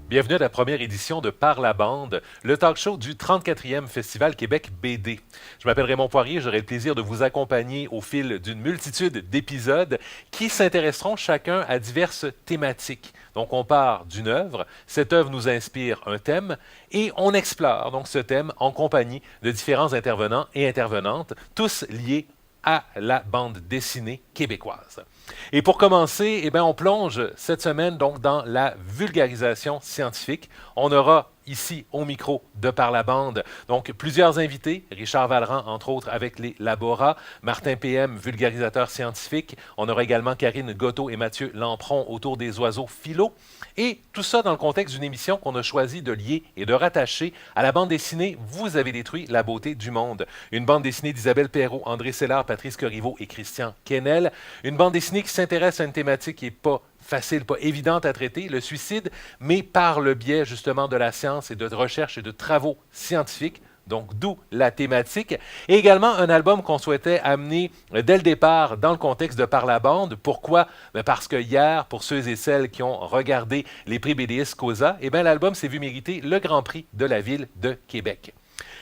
Bienvenue à la première édition de Par la bande, le talk show du 34e Festival Québec BD. Je m'appelle Raymond Poirier, j'aurai le plaisir de vous accompagner au fil d'une multitude d'épisodes qui s'intéresseront chacun à diverses thématiques. Donc on part d'une œuvre, cette œuvre nous inspire un thème et on explore donc ce thème en compagnie de différents intervenants et intervenantes, tous liés à la bande dessinée québécoise. Et pour commencer, eh bien, on plonge cette semaine donc dans la vulgarisation scientifique. On aura ici au micro de Par la bande donc plusieurs invités, Richard Valran entre autres avec les Labora, Martin PM, vulgarisateur scientifique. On aura également Karine Gotto et Mathieu Lampron autour des oiseaux philo. Et tout ça dans le contexte d'une émission qu'on a choisi de lier et de rattacher à la bande dessinée Vous avez détruit la beauté du monde. Une bande dessinée d'Isabelle Perrault, André Sellard, Patrice Corriveau et Christian Quesnel. Une bande dessinée qui s'intéresse à une thématique qui n'est pas facile, pas évidente à traiter, le suicide, mais par le biais justement de la science et de recherche et de travaux scientifiques. Donc, d'où la thématique. Et également, un album qu'on souhaitait amener dès le départ dans le contexte de Par la bande. Pourquoi? Ben parce que hier, pour ceux et celles qui ont regardé les prix BDS Cosa, eh bien, l'album s'est vu mériter le Grand Prix de la Ville de Québec.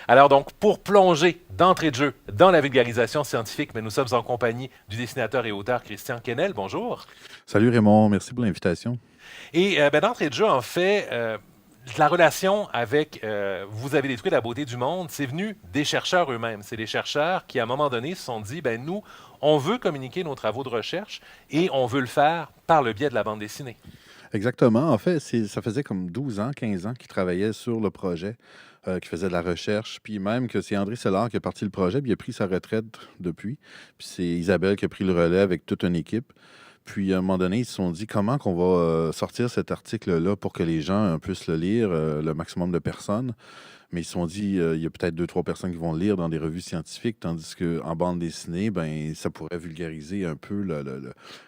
Alors donc, pour plonger d'entrée de jeu dans la vulgarisation scientifique, mais nous sommes en compagnie du dessinateur et auteur Christian Quesnel. Bonjour. Salut Raymond, merci pour l'invitation. Et d'entrée de jeu, en fait, la relation avec Vous avez détruit la beauté du monde, c'est venu des chercheurs eux-mêmes. C'est les chercheurs qui, à un moment donné, se sont dit, ben nous, on veut communiquer nos travaux de recherche et on veut le faire par le biais de la bande dessinée. Exactement. En fait, ça faisait comme 12 ans, 15 ans qu'il travaillait sur le projet, qu'il faisait de la recherche. Puis même que c'est André Sellard qui a parti le projet, puis il a pris sa retraite depuis. Puis c'est Isabelle qui a pris le relais avec toute une équipe. Puis à un moment donné, ils se sont dit comment qu'on va sortir cet article-là pour que les gens puissent le lire, le maximum de personnes. Mais ils se sont dit, il y a peut-être deux, trois personnes qui vont le lire dans des revues scientifiques, tandis qu'en bande dessinée, ben, ça pourrait vulgariser un peu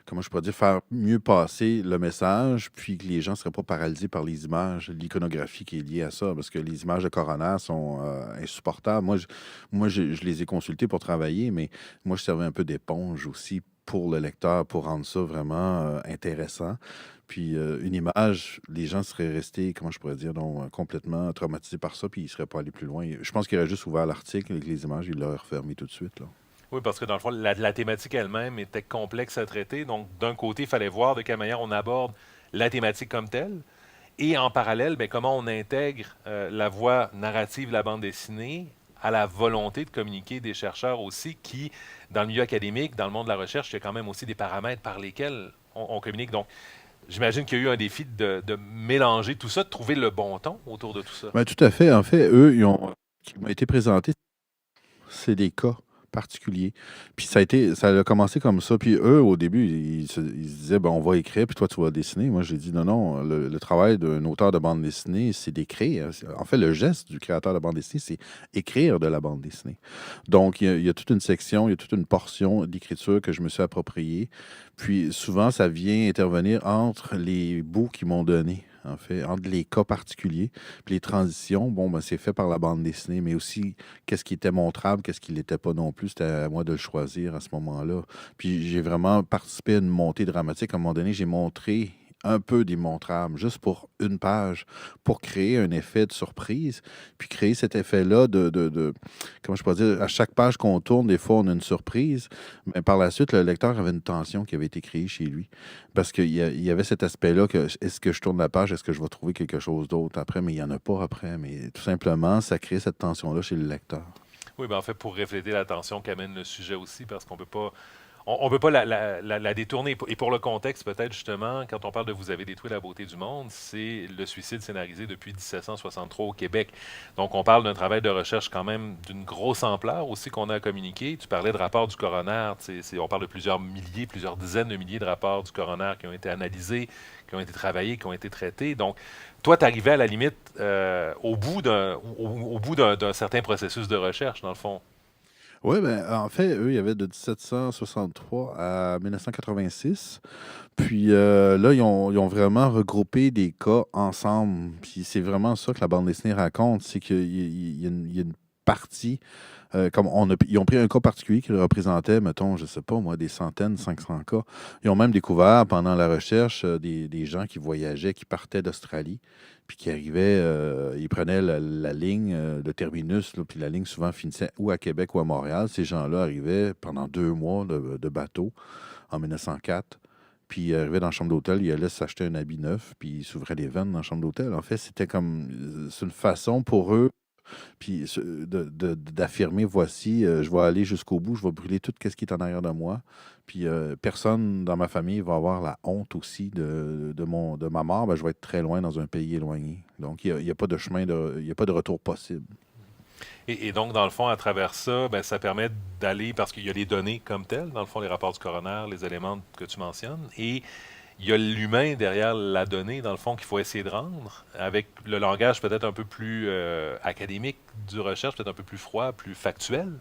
comment je pourrais dire, faire mieux passer le message, puis que les gens ne seraient pas paralysés par les images, l'iconographie qui est liée à ça, parce que les images de coroner sont insupportables. Je les ai consultées pour travailler, mais moi, je servais un peu d'éponge aussi pour le lecteur, pour rendre ça vraiment intéressant. Puis une image, les gens seraient restés, comment je pourrais dire, donc, complètement traumatisés par ça, puis ils ne seraient pas allés plus loin. Je pense qu'il aurait juste ouvert l'article avec les images, il l'aurait refermé tout de suite, là. Oui, parce que dans le fond, la thématique elle-même était complexe à traiter. Donc, d'un côté, il fallait voir de quelle manière on aborde la thématique comme telle. Et en parallèle, ben, comment on intègre la voie narrative de la bande dessinée à la volonté de communiquer des chercheurs aussi qui, dans le milieu académique, dans le monde de la recherche, il y a quand même aussi des paramètres par lesquels on communique. Donc, j'imagine qu'il y a eu un défi de mélanger tout ça, de trouver le bon ton autour de tout ça. Ben, tout à fait. En fait, eux, qui m'ont été présentés, c'est des cas particuliers. Puis ça a commencé comme ça. Puis eux, au début, ils se disaient, ben, on va écrire, puis toi, tu vas dessiner. Moi, j'ai dit, non, non, le travail d'un auteur de bande dessinée, c'est d'écrire. En fait, le geste du créateur de bande dessinée, c'est écrire de la bande dessinée. Donc, il y a toute une section, il y a toute une portion d'écriture que je me suis appropriée. Puis souvent, ça vient intervenir entre les bouts qu'ils m'ont donnés. En fait, entre les cas particuliers, puis les transitions, bon, ben, c'est fait par la bande dessinée, mais aussi qu'est-ce qui était montrable, qu'est-ce qui ne l'était pas non plus. C'était à moi de le choisir à ce moment-là. Puis j'ai vraiment participé à une montée dramatique. À un moment donné, j'ai montré un peu démontrable, juste pour une page, pour créer un effet de surprise, puis créer cet effet-là comment je peux dire, à chaque page qu'on tourne, des fois, on a une surprise, mais par la suite, le lecteur avait une tension qui avait été créée chez lui, parce il y avait cet aspect-là que, est-ce que je tourne la page, est-ce que je vais trouver quelque chose d'autre après, mais il n'y en a pas après, mais tout simplement, ça crée cette tension-là chez le lecteur. Oui, ben en fait, pour refléter l'attention qu'amène le sujet aussi, parce qu'on peut pas, on peut pas la détourner. Et pour le contexte, peut-être justement, quand on parle de Vous avez détruit la beauté du monde, c'est le suicide scénarisé depuis 1763 au Québec. Donc, on parle d'un travail de recherche quand même d'une grosse ampleur aussi qu'on a à communiquer. Tu parlais de rapport du coroner. On parle de plusieurs milliers, plusieurs dizaines de milliers de rapports du coroner qui ont été analysés, qui ont été travaillés, qui ont été traités. Donc, toi, tu arrivais à la limite au bout d'un certain processus de recherche, dans le fond. Oui, ben, en fait, eux, il y avait de 1763 à 1986. Puis là, ils ont vraiment regroupé des cas ensemble. Puis c'est vraiment ça que la bande dessinée raconte, c'est qu'il y a une parti, ils ont pris un cas particulier qui représentait, mettons, je sais pas moi, des centaines, 500 cas. Ils ont même découvert pendant la recherche des gens qui voyageaient, qui partaient d'Australie, puis qui arrivaient, ils prenaient la ligne de terminus, là, puis la ligne souvent finissait ou à Québec ou à Montréal. Ces gens-là arrivaient pendant 2 mois de bateau en 1904. Puis ils arrivaient dans la chambre d'hôtel, ils allaient s'acheter un habit neuf, puis ils s'ouvraient les veines dans la chambre d'hôtel. En fait, c'était comme, c'est une façon pour eux puis d'affirmer, voici, je vais aller jusqu'au bout, je vais brûler tout ce qui est en arrière de moi. Puis personne dans ma famille va avoir la honte aussi de ma mort. Ben, je vais être très loin dans un pays éloigné. Donc, il y a pas de chemin, il n'y a pas de retour possible. Et donc, dans le fond, à travers ça, ben, ça permet d'aller, parce qu'il y a les données comme telles, dans le fond, les rapports du coroner, les éléments que tu mentionnes, et il y a l'humain derrière la donnée, dans le fond, qu'il faut essayer de rendre, avec le langage peut-être un peu plus académique du recherche, peut-être un peu plus froid, plus factuel.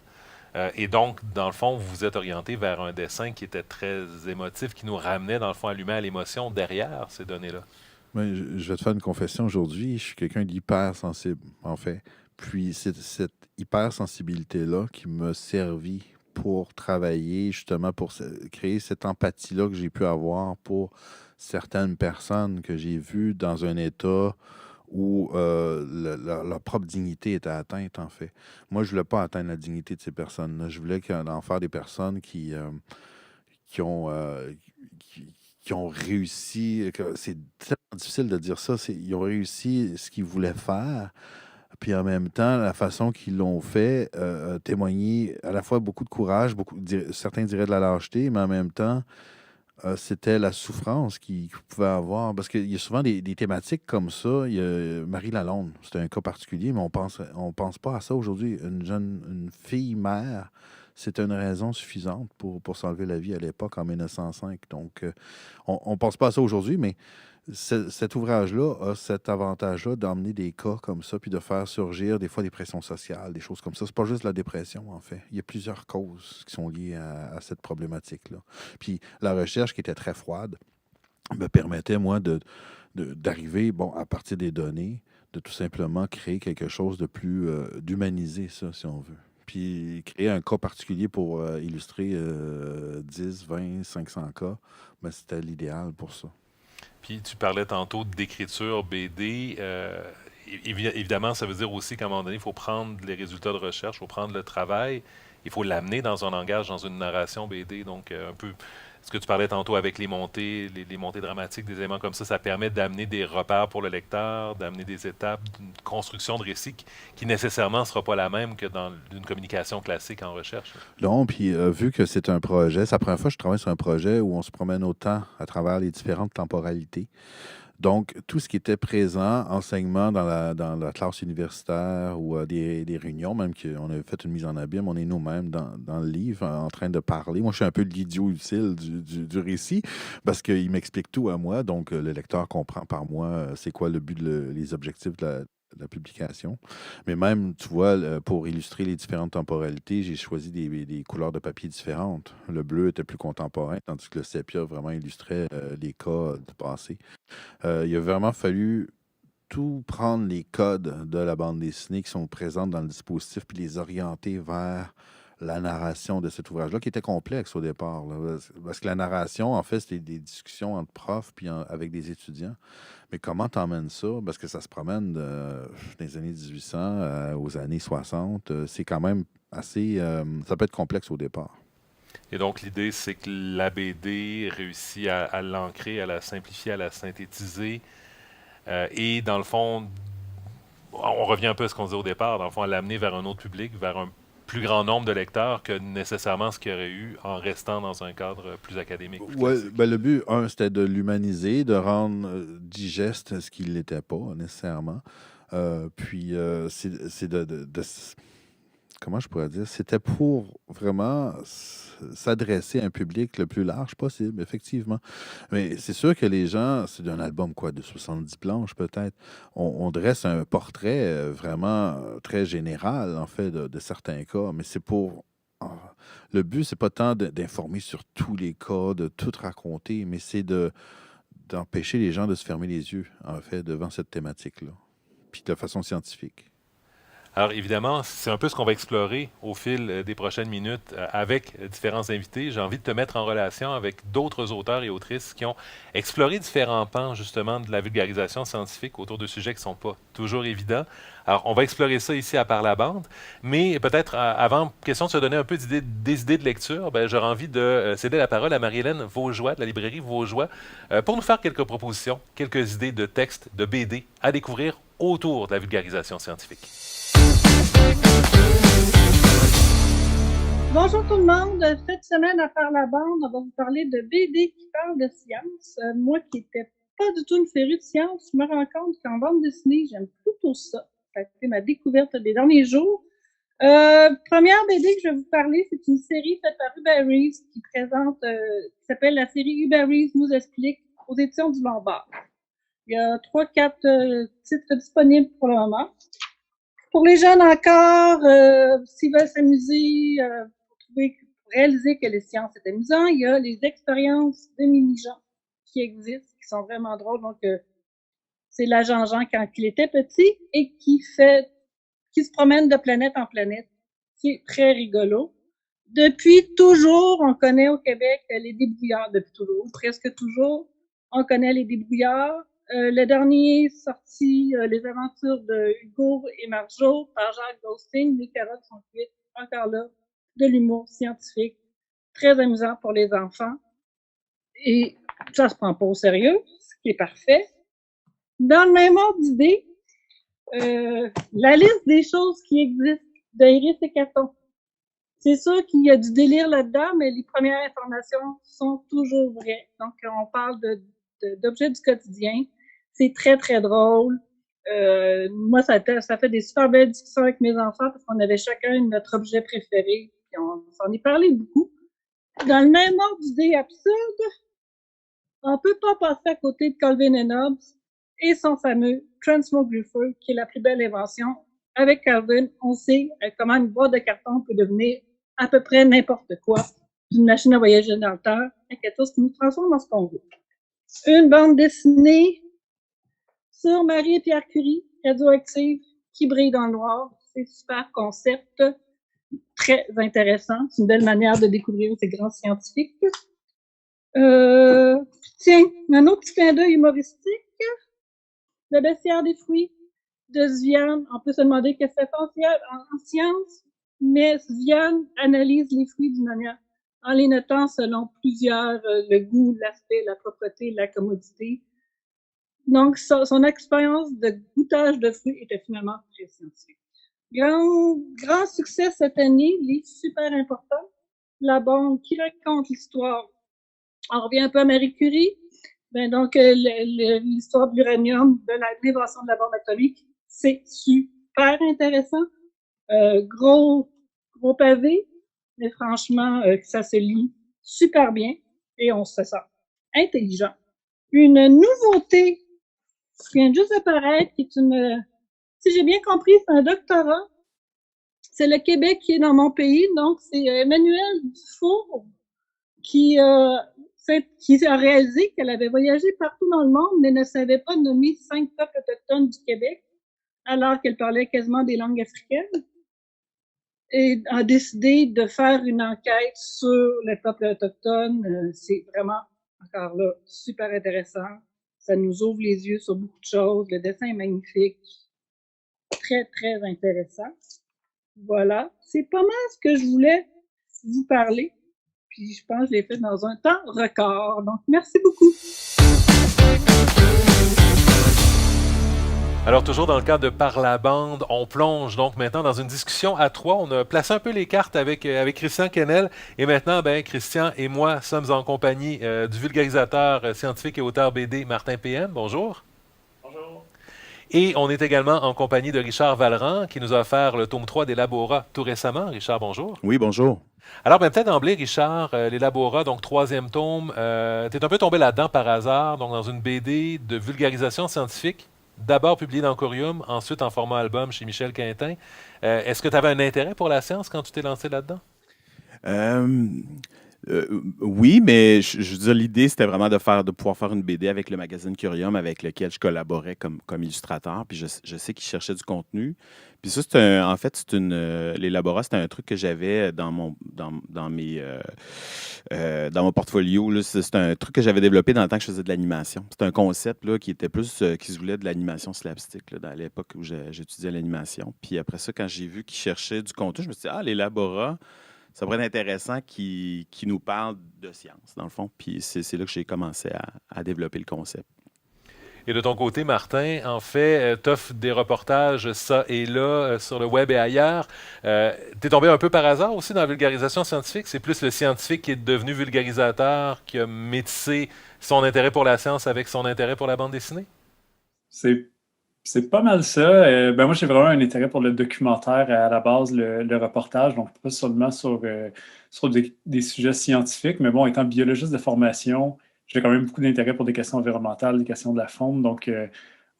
Et donc, dans le fond, vous vous êtes orienté vers un dessin qui était très émotif, qui nous ramenait, dans le fond, à l'humain, à l'émotion derrière ces données-là. Mais je vais te faire une confession aujourd'hui. Je suis quelqu'un d'hypersensible, en fait. Puis c'est cette hypersensibilité-là qui m'a servi pour travailler, justement, pour créer cette empathie-là que j'ai pu avoir pour certaines personnes que j'ai vues dans un état où leur propre dignité était atteinte, en fait. Moi, je voulais pas atteindre la dignité de ces personnes-là. Je voulais en faire des personnes qui ont, qui, qui ont réussi. C'est tellement difficile de dire ça. Ils ont réussi ce qu'ils voulaient faire. Puis en même temps, la façon qu'ils l'ont fait témoignait à la fois beaucoup de courage, certains diraient de la lâcheté, mais en même temps, c'était la souffrance qu'ils pouvaient avoir. Parce qu'il y a souvent des thématiques comme ça. Il y a Marie Lalonde, c'était un cas particulier, mais on pense pas à ça aujourd'hui. Une fille mère, c'était une raison suffisante pour s'enlever la vie à l'époque, en 1905. Donc, on ne pense pas à ça aujourd'hui, mais cet ouvrage-là a cet avantage-là d'emmener des cas comme ça, puis de faire surgir des fois des pressions sociales, des choses comme ça. C'est pas juste la dépression, en fait. Il y a plusieurs causes qui sont liées à cette problématique-là. Puis la recherche, qui était très froide, me permettait, moi, d'arriver, bon, à partir des données, de tout simplement créer quelque chose de plus d'humanisé, ça, si on veut. Puis créer un cas particulier pour illustrer 10, 20, 500 cas, ben, c'était l'idéal pour ça. Puis tu parlais tantôt d'écriture BD. Évidemment, ça veut dire aussi qu'à un moment donné, il faut prendre les résultats de recherche, il faut prendre le travail, il faut l'amener dans un langage, dans une narration BD. Donc, un peu ce que tu parlais tantôt avec les montées, les montées dramatiques, des éléments comme ça permet d'amener des repères pour le lecteur, d'amener des étapes d'une construction de récit qui nécessairement ne sera pas la même que dans une communication classique en recherche. Non, puis vu que c'est un projet, c'est la première fois que je travaille sur un projet où on se promène autant à travers les différentes temporalités. Donc, tout ce qui était présent, enseignement dans la classe universitaire ou des réunions, même qu'on avait fait une mise en abîme, on est nous-mêmes dans le livre en train de parler. Moi, je suis un peu l'idiot utile du récit parce qu'il m'explique tout à moi. Donc, le lecteur comprend par moi c'est quoi le but, les objectifs de la publication. Mais même, tu vois, pour illustrer les différentes temporalités, j'ai choisi des couleurs de papier différentes. Le bleu était plus contemporain, tandis que le sépia vraiment illustrait les cas du passé. Il a vraiment fallu tout prendre les codes de la bande dessinée qui sont présentes dans le dispositif, puis les orienter vers la narration de cet ouvrage-là, qui était complexe au départ, là, parce que la narration, en fait, c'était des discussions entre profs puis avec des étudiants. Mais comment t'emmènes ça? Parce que ça se promène des années 1800 aux années 60. C'est quand même assez... ça peut être complexe au départ. Et donc, l'idée, c'est que la BD réussit à l'ancrer, à la simplifier, à la synthétiser. Et dans le fond, on revient un peu à ce qu'on disait au départ, dans le fond, à l'amener vers un autre public, vers un plus grand nombre de lecteurs que nécessairement ce qu'il y aurait eu en restant dans un cadre plus académique, plus Ouais, classique. ben le but, c'était de l'humaniser, de rendre digeste ce qu'il n'était pas nécessairement. Puis, c'est comment je pourrais dire? C'était pour vraiment s'adresser à un public le plus large possible, effectivement. Mais c'est sûr que les gens, c'est un album quoi, de 70 planches peut-être. On dresse un portrait vraiment très général, en fait, de certains cas, mais c'est pour. ah, Le but, c'est pas tant d'informer sur tous les cas, de tout raconter, mais c'est d'empêcher les gens de se fermer les yeux, en fait, devant cette thématique-là. Puis de façon scientifique. Alors évidemment, c'est un peu ce qu'on va explorer au fil des prochaines minutes avec différents invités. J'ai envie de te mettre en relation avec d'autres auteurs et autrices qui ont exploré différents pans justement de la vulgarisation scientifique autour de sujets qui ne sont pas toujours évidents. Alors on va explorer ça ici à Par la bande, mais peut-être avant, question de se donner un peu des idées de lecture, ben, j'aurais envie de céder la parole à Marie-Hélène Vaugeois de la librairie Vaugeois pour nous faire quelques propositions, quelques idées de textes, de BD à découvrir autour de la vulgarisation scientifique. Bonjour tout le monde. Cette semaine, à Par la bande, on va vous parler de BD qui parlent de science. Moi qui n'étais pas du tout une férue de science, je me rends compte qu'en bande dessinée, j'aime plutôt ça. Ça a été ma découverte des derniers jours. Première BD que je vais vous parler, c'est une série faite par Hubert Reeves qui s'appelle la série Hubert Reeves nous explique aux éditions du Lombard. Il y a 3-4 titres disponibles pour le moment. Pour les jeunes encore, s'ils veulent s'amuser, pour réaliser que les sciences est amusant, il y a les expériences de mini-Jean qui existent, qui sont vraiment drôles. Donc, c'est l'agent Jean quand il était petit et qui se promène de planète en planète. C'est très rigolo. Depuis toujours, on connaît au Québec les débrouillards, depuis toujours, presque toujours, on connaît les débrouillards. Le dernier sorti, Les aventures de Hugo et Marjo par Jacques Ghosting, les carottes sont cuites, encore là, de l'humour scientifique, très amusant pour les enfants. Et ça se prend pas au sérieux, ce qui est parfait. Dans le même ordre d'idée, la liste des choses qui existent d'Iris et Caton. C'est sûr qu'il y a du délire là-dedans, mais les premières informations sont toujours vraies. Donc, on parle d'objets du quotidien. C'est très, très drôle. Moi, ça fait des super belles discussions avec mes enfants parce qu'on avait chacun notre objet préféré. Puis on s'en est parlé beaucoup. Dans le même ordre d'idée absurde, on peut pas passer à côté de Calvin et Hobbes et son fameux Transmogrifer, qui est la plus belle invention. Avec Calvin, on sait comment une boîte de carton peut devenir à peu près n'importe quoi, d'une machine à voyager dans le temps, à quelque chose qui nous transforme en ce qu'on veut. Une bande dessinée sur Marie et Pierre Curie, radioactive, qui brille dans le noir. C'est super concept, très intéressant. C'est une belle manière de découvrir ces grands scientifiques. Tiens, un autre petit clin d'œil humoristique. Le bestiaire des fruits de Sviane. On peut se demander qu'est-ce que c'est en science, mais Sviane analyse les fruits d'une manière en les notant selon plusieurs, le goût, l'aspect, la propreté, la commodité. Donc, son expérience de goûtage de fruits était finalement très scientifique. Grand succès cette année, livre super important. La bande qui raconte l'histoire. On revient un peu à Marie Curie. Ben donc, l'histoire de l'uranium, de l'invention de la bombe atomique, c'est super intéressant. Gros pavé, mais franchement, ça se lit super bien et on se sent intelligent. Une nouveauté qui vient juste de paraître, qui est si j'ai bien compris, c'est un doctorat. C'est le Québec qui est dans mon pays, donc c'est Emmanuelle Dufour qui a réalisé qu'elle avait voyagé partout dans le monde, mais ne savait pas nommer 5 peuples autochtones du Québec, alors qu'elle parlait quasiment des langues africaines, et a décidé de faire une enquête sur les peuples autochtones. C'est vraiment, encore là, super intéressant. Ça nous ouvre les yeux sur beaucoup de choses. Le dessin est magnifique. Très, très intéressant. Voilà. C'est pas mal ce que je voulais vous parler. Puis je pense que je l'ai fait dans un temps record. Donc, merci beaucoup. Alors, toujours dans le cadre de Par la bande, on plonge donc maintenant dans une discussion à trois. On a placé un peu les cartes avec Christian Quesnel. Et maintenant, Christian et moi sommes en compagnie du vulgarisateur scientifique et auteur BD Martin PM. Bonjour. Bonjour. Et on est également en compagnie de Richard Vallerand, qui nous a offert le tome 3 d'Elabora tout récemment. Richard, bonjour. Oui, bonjour. Alors, peut-être d'emblée, Richard, l'Elabora, donc 3e tome, tu es un peu tombé là-dedans par hasard, donc dans une BD de vulgarisation scientifique, d'abord publiée dans Corium, ensuite en format album chez Michel Quintin. Est-ce que tu avais un intérêt pour la science quand tu t'es lancé là-dedans? Oui, mais je veux dire, l'idée, c'était vraiment de pouvoir faire une BD avec le magazine Curium avec lequel je collaborais comme illustrateur. Puis je sais qu'ils cherchaient du contenu. Puis ça, en fait, l'élaborat, c'était un truc que j'avais dans mon portfolio. Là. C'est un truc que j'avais développé dans le temps que je faisais de l'animation. C'est un concept là, qui était plus, qui se voulait de l'animation slapstick, là, dans l'époque où j'étudiais l'animation. Puis après ça, quand j'ai vu qu'ils cherchaient du contenu, je me suis dit, ah, l'élaborat, ça pourrait être intéressant qui nous parle de science, dans le fond. Puis c'est là que j'ai commencé à développer le concept. Et de ton côté, Martin, en fait, t'offres des reportages ça et là sur le web et ailleurs. T'es tombé un peu par hasard aussi dans la vulgarisation scientifique. C'est plus le scientifique qui est devenu vulgarisateur, qui a métissé son intérêt pour la science avec son intérêt pour la bande dessinée? C'est c'est pas mal ça. Ben moi, j'ai vraiment un intérêt pour le documentaire à la base, le reportage, donc pas seulement sur des sujets scientifiques, mais bon, étant biologiste de formation, j'ai quand même beaucoup d'intérêt pour des questions environnementales, des questions de la faune, donc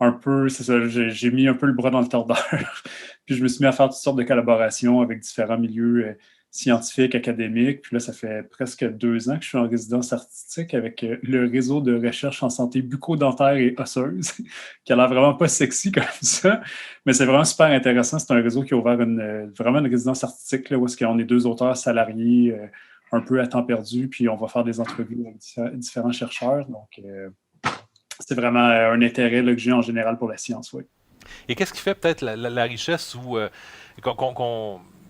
un peu, c'est ça, j'ai mis un peu le bras dans le tordeur, puis je me suis mis à faire toutes sortes de collaborations avec différents milieux scientifiques, académiques, puis là, ça fait presque 2 ans que je suis en résidence artistique avec le réseau de recherche en santé bucco-dentaire et osseuse, qui a l'air vraiment pas sexy comme ça, mais c'est vraiment super intéressant. C'est un réseau qui a ouvert vraiment une résidence artistique là, où est-ce qu'on est 2 auteurs salariés un peu à temps perdu, puis on va faire des entrevues avec différents chercheurs. Donc, c'est vraiment un intérêt là, que j'ai en général pour la science, oui. Et qu'est-ce qui fait peut-être la richesse ou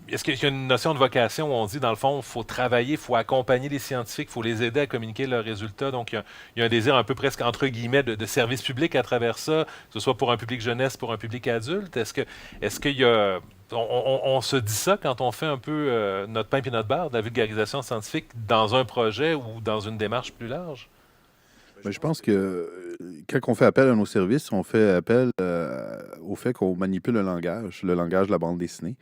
est-ce qu'il y a une notion de vocation où on dit, dans le fond, il faut travailler, il faut accompagner les scientifiques, il faut les aider à communiquer leurs résultats. Donc, il y a un désir un peu presque, entre guillemets, de service public à travers ça, que ce soit pour un public jeunesse, pour un public adulte. Est-ce qu'il y a... On se dit ça quand on fait un peu notre pain et notre beurre de la vulgarisation scientifique dans un projet ou dans une démarche plus large? Mais je pense que quand on fait appel à nos services, on fait appel au fait qu'on manipule le langage de la bande dessinée.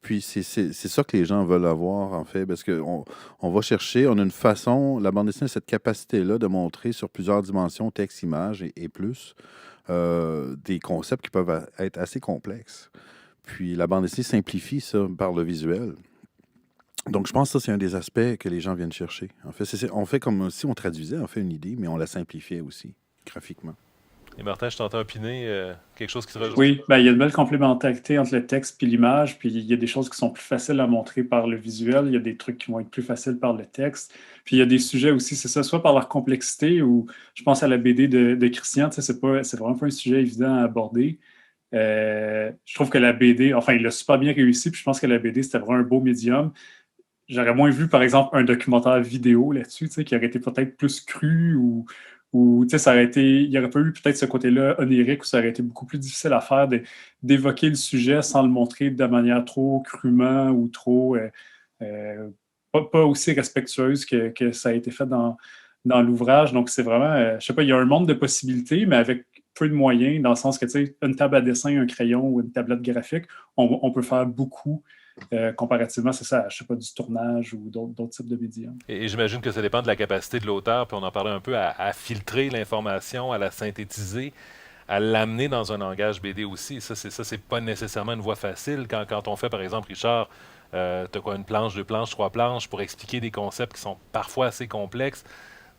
Puis c'est ça que les gens veulent avoir, en fait, parce qu'on on va chercher, on a une façon, la bande dessinée a cette capacité-là de montrer sur plusieurs dimensions, texte, image et plus, des concepts qui peuvent être assez complexes. Puis la bande dessinée simplifie ça par le visuel. Donc, je pense que ça, c'est un des aspects que les gens viennent chercher. En fait, on fait comme si on traduisait, on fait une idée, mais on la simplifiait aussi, graphiquement. Et Martin, je t'entends opiner quelque chose qui se rejoint. Oui, ben, il y a une belle complémentarité entre le texte et l'image, puis il y a des choses qui sont plus faciles à montrer par le visuel, il y a des trucs qui vont être plus faciles par le texte, puis il y a des sujets aussi, c'est ça, soit par leur complexité, ou je pense à la BD de Christian, tu sais, c'est vraiment pas un sujet évident à aborder. Je trouve que la BD, enfin, il a super bien réussi, puis je pense que la BD, c'était vraiment un beau médium. J'aurais moins vu, par exemple, un documentaire vidéo là-dessus, tu sais, qui aurait été peut-être plus cru ou tu sais, il n'y aurait pas eu peut-être ce côté-là onirique où ça aurait été beaucoup plus difficile à faire d'évoquer le sujet sans le montrer de manière trop crûment ou trop pas aussi respectueuse que ça a été fait dans l'ouvrage. Donc, c'est vraiment, je sais pas, il y a un monde de possibilités, mais avec peu de moyens, dans le sens que, tu sais, une table à dessin, un crayon ou une tablette graphique, on peut faire beaucoup. Comparativement, c'est ça, je sais pas, du tournage ou d'autres types de médias. Et j'imagine que ça dépend de la capacité de l'auteur, puis on en parlait un peu, à filtrer l'information, à la synthétiser, à l'amener dans un langage BD aussi. Et ça, c'est pas nécessairement une voie facile. Quand on fait, par exemple, Richard, t'as quoi, une planche, 2 planches, 3 planches, pour expliquer des concepts qui sont parfois assez complexes.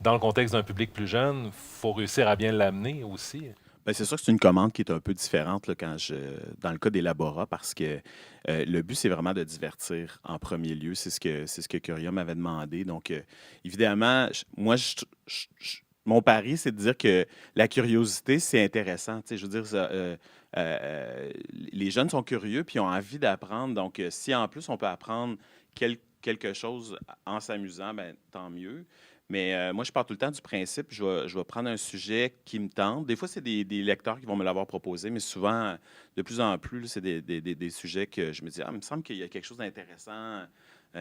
Dans le contexte d'un public plus jeune, il faut réussir à bien l'amener aussi. Ben, c'est sûr que c'est une commande qui est un peu différente là, dans le cas des laborats parce que le but, c'est vraiment de divertir en premier lieu. C'est ce que Curium m'avait demandé. Donc, évidemment, mon pari, c'est de dire que la curiosité, c'est intéressant. Tu sais, je veux dire, les jeunes sont curieux puis ont envie d'apprendre. Donc, si en plus on peut apprendre quelque chose en s'amusant, ben, tant mieux. Mais moi, je pars tout le temps du principe, je vais prendre un sujet qui me tente. Des fois, c'est des lecteurs qui vont me l'avoir proposé, mais souvent, de plus en plus, c'est des sujets que je me dis, ah, il me semble qu'il y a quelque chose d'intéressant.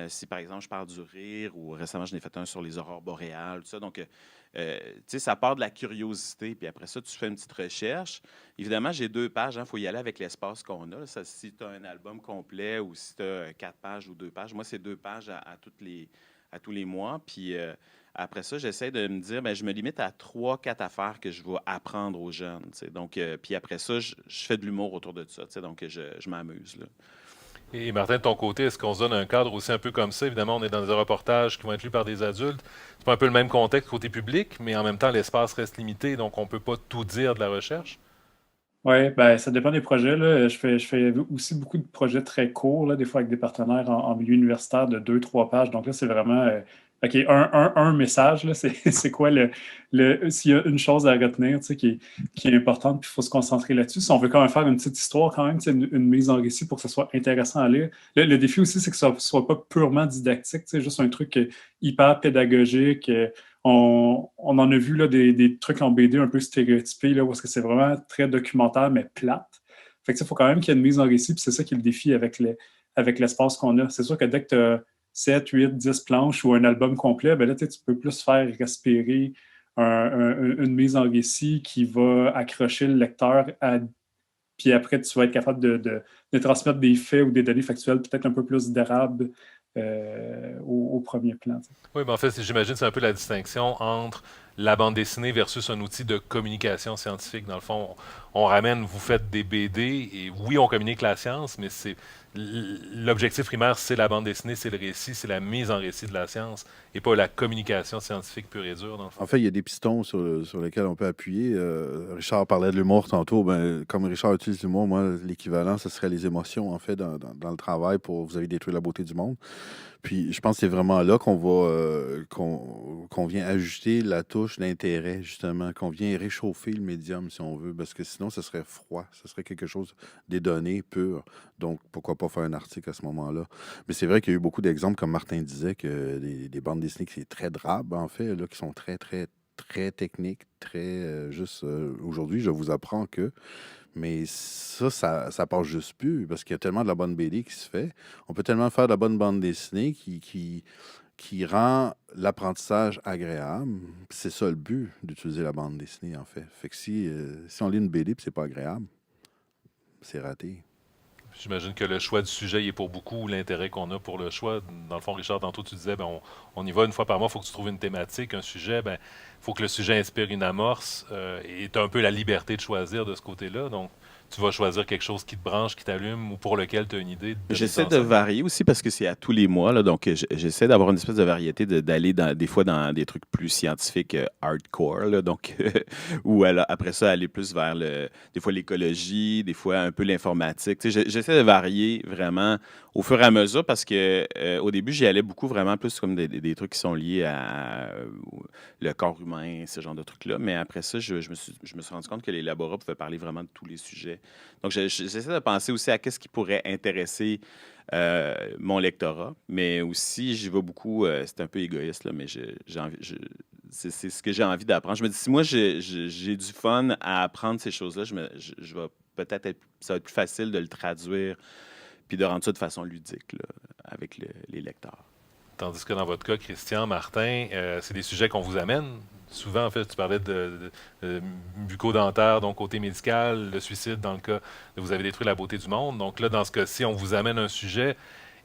Si, par exemple, je parle du rire, ou récemment, j'en ai fait un sur les aurores boréales, tout ça. Donc, tu sais, ça part de la curiosité. Puis après ça, tu fais une petite recherche. Évidemment, j'ai 2 pages. Il faut y aller avec l'espace qu'on a. Ça, si tu as un album complet ou si tu as 4 pages ou 2 pages, moi, c'est 2 pages à tous les mois. Puis après ça, j'essaie de me dire, ben, je me limite à 3, 4 affaires que je vais apprendre aux jeunes. Tu sais. Donc, puis après ça, je fais de l'humour autour de ça. Tu sais. Donc, je m'amuse. Là. Et Martin, de ton côté, est-ce qu'on se donne un cadre aussi un peu comme ça? Évidemment, on est dans des reportages qui vont être lus par des adultes. C'est pas un peu le même contexte côté public, mais en même temps, l'espace reste limité, donc on peut pas tout dire de la recherche. Oui, ben, ça dépend des projets, là. Je fais aussi beaucoup de projets très courts, là, des fois avec des partenaires en milieu universitaire de 2, 3 pages. Donc là, c'est vraiment OK, un message, là, c'est c'est quoi s'il y a une chose à retenir, tu sais, qui est importante, puis il faut se concentrer là-dessus. Si on veut quand même faire une petite histoire, quand même, tu sais, une mise en récit pour que ce soit intéressant à lire. Le défi aussi, c'est que ça ne soit pas purement didactique, tu sais, juste un truc hyper pédagogique. On en a vu là, des trucs en BD un peu stéréotypés, là, où est-ce que c'est vraiment très documentaire, mais plate. Fait que, il faut quand même qu'il y ait une mise en récit, puis c'est ça qui est le défi avec l'espace qu'on a. C'est sûr que dès que tu as 7, 8, 10 planches ou un album complet, ben là, tu peux plus faire respirer une mise en récit qui va accrocher le lecteur puis après, tu vas être capable de transmettre des faits ou des données factuelles peut-être un peu plus dérables au premier plan. Oui, mais en fait, j'imagine que c'est un peu la distinction entre la bande dessinée versus un outil de communication scientifique. Dans le fond, on ramène, vous faites des BD, et oui, on communique la science, mais c'est l'objectif primaire, c'est la bande dessinée, c'est le récit, c'est la mise en récit de la science, et pas la communication scientifique pure et dure, dans le fond. En fait, il y a des pistons sur lesquels on peut appuyer. Richard parlait de l'humour tantôt. Ben, comme Richard utilise l'humour, moi, l'équivalent, ce serait les émotions, en fait, dans le travail pour vous avez détruit la beauté du monde. Puis je pense que c'est vraiment là qu'on vient ajuster la touche d'intérêt, justement, qu'on vient réchauffer le médium, si on veut, parce que sinon, ce serait froid, ce serait quelque chose des données pures. Donc, pourquoi pas faire un article à ce moment-là? Mais c'est vrai qu'il y a eu beaucoup d'exemples, comme Martin disait, que des bandes dessinées qui c'est très drabe, en fait, là, qui sont très, très, très techniques, très juste aujourd'hui, je vous apprends que. Mais ça passe juste plus parce qu'il y a tellement de la bonne BD qui se fait. On peut tellement faire de la bonne bande dessinée qui rend l'apprentissage agréable. C'est ça le but d'utiliser la bande dessinée, en fait. Fait que si on lit une BD et c'est pas agréable, c'est raté. J'imagine que le choix du sujet il est pour beaucoup l'intérêt qu'on a pour le choix. Dans le fond, Richard, tantôt tu disais, ben, on y va une fois par mois, il faut que tu trouves une thématique, un sujet, ben, il faut que le sujet inspire une amorce et tu as un peu la liberté de choisir de ce côté-là. Donc, tu vas choisir quelque chose qui te branche, qui t'allume ou pour lequel tu as une idée de mise J'essaie en de scène. varier aussi parce que c'est à tous les mois, là, donc j'essaie d'avoir une espèce de variété, d'aller des fois dans des trucs plus scientifiques hardcore, là, donc ou après ça aller plus vers des fois l'écologie, des fois un peu l'informatique. Tu sais, j'essaie de varier vraiment au fur et à mesure parce que au début j'y allais beaucoup vraiment plus comme des trucs qui sont liés à le corps humain, ce genre de trucs-là, mais après ça je me suis rendu compte que les laboratoires pouvaient parler vraiment de tous les sujets. Donc, j'essaie de penser aussi à qu'est-ce qui pourrait intéresser mon lectorat, mais aussi, j'y vais beaucoup, c'est un peu égoïste, là, mais c'est ce que j'ai envie d'apprendre. Je me dis, si moi, j'ai du fun à apprendre ces choses-là, je vais peut-être ça va être plus facile de le traduire puis de rendre ça de façon ludique là, avec les lecteurs. Tandis que dans votre cas, Christian, Martin, c'est des sujets qu'on vous amène. Souvent, en fait, tu parlais de bucco-dentaire, donc côté médical, le suicide dans le cas de vous avez détruit la beauté du monde. Donc là, dans ce cas-ci, on vous amène un sujet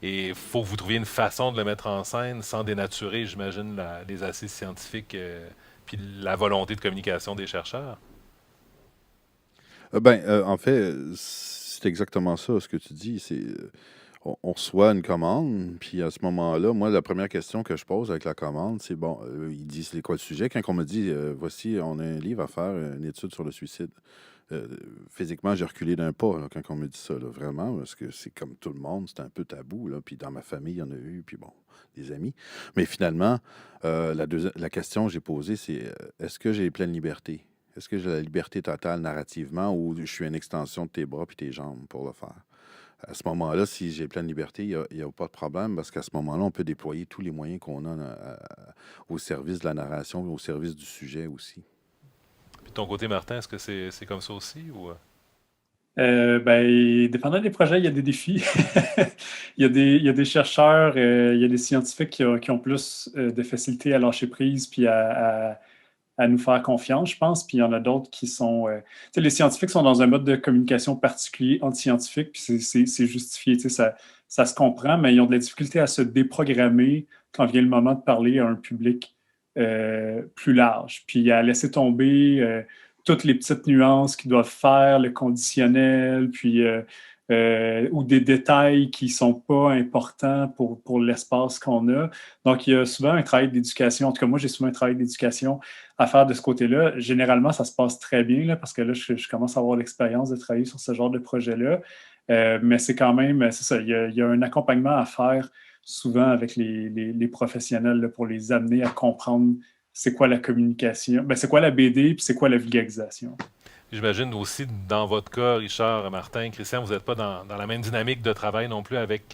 et il faut que vous trouviez une façon de le mettre en scène sans dénaturer, j'imagine, les assises scientifiques puis la volonté de communication des chercheurs. En fait, c'est exactement ça, ce que tu dis. On reçoit une commande, puis à ce moment-là, moi, la première question que je pose avec la commande, c'est bon, ils disent c'est quoi le sujet. Quand on me dit, voici, on a un livre à faire, une étude sur le suicide. euh, Physiquement, j'ai reculé d'un pas là, quand on me dit ça, là, vraiment, parce que c'est comme tout le monde, c'est un peu tabou. Là, puis dans ma famille, il y en a eu, puis bon, des amis. Mais finalement, la question que j'ai posée, c'est est-ce que j'ai pleine liberté? Est-ce que j'ai la liberté totale narrativement ou je suis une extension de tes bras puis tes jambes pour le faire? À ce moment-là, si j'ai pleine liberté, il y a pas de problème parce qu'à ce moment-là, on peut déployer tous les moyens qu'on a au service de la narration, au service du sujet aussi. Puis de ton côté, Martin, est-ce que c'est comme ça aussi ou Ben, dépendant des projets, il y a des défis. Il y a des chercheurs, il y a des scientifiques qui ont plus de facilité à lâcher prise puis à nous faire confiance, je pense. Puis il y en a d'autres qui sont. Tu sais, les scientifiques sont dans un mode de communication particulier, anti-scientifique, puis c'est justifié. Tu sais, ça se comprend, mais ils ont de la difficulté à se déprogrammer quand vient le moment de parler à un public plus large. Puis à laisser tomber toutes les petites nuances qu'ils doivent faire, le conditionnel, puis ou des détails qui ne sont pas importants pour l'espace qu'on a. Donc, il y a souvent un travail d'éducation. En tout cas, moi, j'ai souvent un travail d'éducation à faire de ce côté-là. Généralement, ça se passe très bien là, parce que là, je commence à avoir l'expérience de travailler sur ce genre de projet-là. Mais c'est quand même, c'est ça, il y a un accompagnement à faire souvent avec les professionnels là, pour les amener à comprendre c'est quoi la communication, c'est quoi la BD, puis c'est quoi la vulgarisation. J'imagine aussi, dans votre cas, Richard, Martin, Christian, vous n'êtes pas dans la même dynamique de travail non plus avec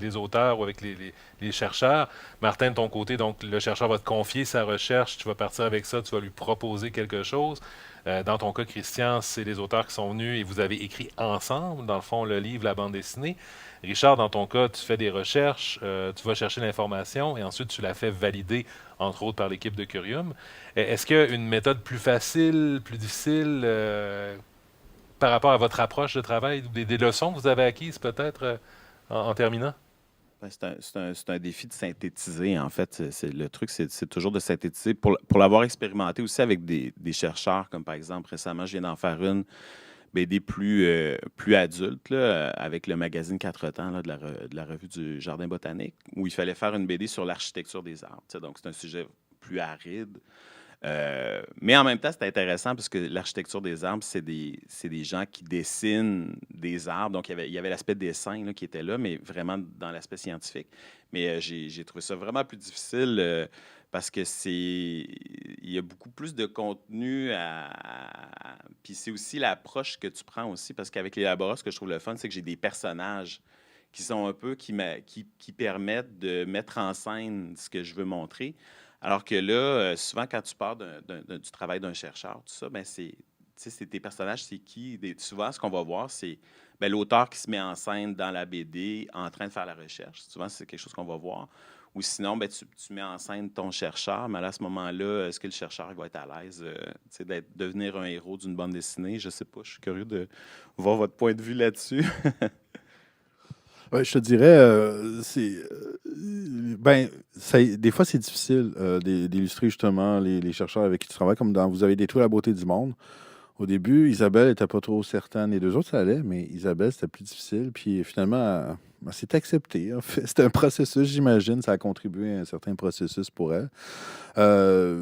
les auteurs ou avec les chercheurs. Martin, de ton côté, donc le chercheur va te confier sa recherche, tu vas partir avec ça, tu vas lui proposer quelque chose. Dans ton cas, Christian, c'est les auteurs qui sont venus et vous avez écrit ensemble, dans le fond, le livre, la bande dessinée. Richard, dans ton cas, tu fais des recherches, tu vas chercher l'information et ensuite tu la fais valider, entre autres, par l'équipe de Curium. Est-ce qu'il y a une méthode plus facile, plus difficile par rapport à votre approche de travail, des leçons que vous avez acquises peut-être en terminant? C'est un défi de synthétiser, en fait. Le truc, c'est toujours de synthétiser. Pour l'avoir expérimenté aussi avec des chercheurs, comme par exemple, récemment, je viens d'en faire une BD plus adulte, là, avec le magazine Quatre Temps là, de la revue du Jardin botanique, où il fallait faire une BD sur l'architecture des arbres. Donc, c'est un sujet plus aride. Mais en même temps, c'est intéressant parce que l'architecture des arbres, c'est des gens qui dessinent des arbres. Donc, il y avait l'aspect dessin là, qui était là, mais vraiment dans l'aspect scientifique. Mais j'ai trouvé ça vraiment plus difficile parce que il y a beaucoup plus de contenu Puis c'est aussi l'approche que tu prends aussi, parce qu'avec les Laboras, ce que je trouve le fun, c'est que j'ai des personnages qui sont un peu, qui permettent de mettre en scène ce que je veux montrer. Alors que là, souvent, quand tu pars du travail d'un chercheur, tout ça, c'est tes personnages, c'est qui? Souvent, ce qu'on va voir, c'est l'auteur qui se met en scène dans la BD en train de faire la recherche. Souvent, c'est quelque chose qu'on va voir. Ou sinon, tu mets en scène ton chercheur, mais là, à ce moment-là, est-ce que le chercheur va être à l'aise devenir un héros d'une bande dessinée? Je ne sais pas, je suis curieux de voir votre point de vue là-dessus. Ouais, je te dirais, des fois, c'est difficile d'illustrer justement les chercheurs avec qui tu travailles, comme dans Vous avez détruit la beauté du monde. Au début, Isabelle n'était pas trop certaine. Les deux autres, ça allait, mais Isabelle, c'était plus difficile. Puis finalement, c'est accepté. En fait. C'était un processus, j'imagine. Ça a contribué à un certain processus pour elle.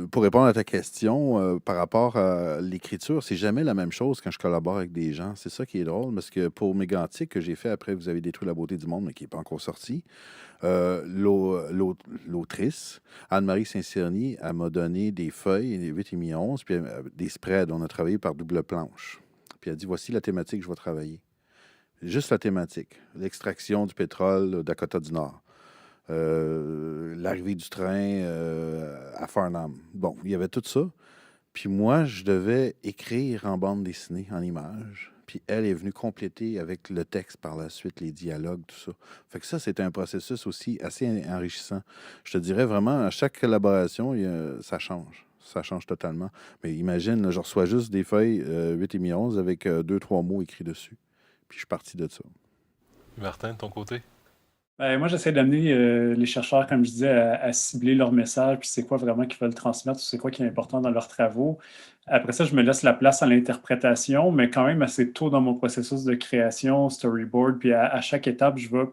Pour répondre à ta question, par rapport à l'écriture, c'est jamais la même chose quand je collabore avec des gens. C'est ça qui est drôle, parce que pour Mégantic, que j'ai fait après Vous avez détruit la beauté du monde, mais qui n'est pas encore sorti, l'autrice, Anne-Marie Saint-Cerny, elle m'a donné des feuilles, des 8 et mi 11, puis des spreads. On a travaillé par double planche. Puis elle a dit, voici la thématique que je vais travailler. Juste la thématique. L'extraction du pétrole au Dakota du Nord. L'arrivée du train à Farnham. Bon, il y avait tout ça. Puis moi, je devais écrire en bande dessinée, en images. Puis elle est venue compléter avec le texte par la suite, les dialogues, tout ça. Fait que ça, c'était un processus aussi assez enrichissant. Je te dirais vraiment, à chaque collaboration, ça change. Ça change totalement. Mais imagine, là, je reçois juste des feuilles 8 et mi 11 avec 2-3 mots écrits dessus. Puis je suis parti de ça. Martin, de ton côté? Moi, j'essaie d'amener les chercheurs, comme je disais, à cibler leur message, puis c'est quoi vraiment qu'ils veulent transmettre, c'est quoi qui est important dans leurs travaux. Après ça, je me laisse la place à l'interprétation, mais quand même assez tôt dans mon processus de création, storyboard, puis à chaque étape, je vais